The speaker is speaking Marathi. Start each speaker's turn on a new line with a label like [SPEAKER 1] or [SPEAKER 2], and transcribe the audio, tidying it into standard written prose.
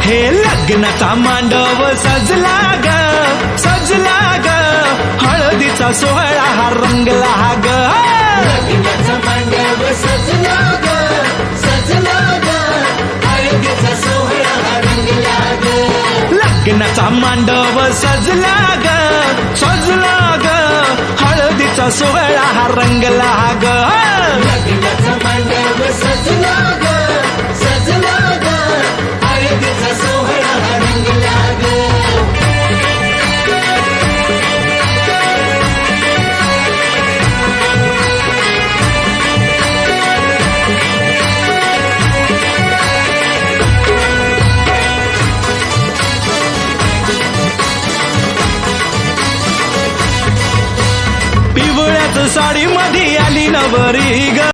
[SPEAKER 1] हे लग्नाचा मांडव सजला ग सजला ग हळदीचा सोहळा हा रंगला ग
[SPEAKER 2] लग्नाचा मांडव सजला ग सजला ग हळदीचा सोहळा हा रंगला ग
[SPEAKER 1] लग्नाचा मांडव सजला ग सजला ग हळदीचा सोहळा हा रंगला ग
[SPEAKER 2] लग्नाचा मांडव सजला ग सजला ग हळदीचा सोहळा हा रंगला ग
[SPEAKER 1] पिवळ्याच साडी मध्ये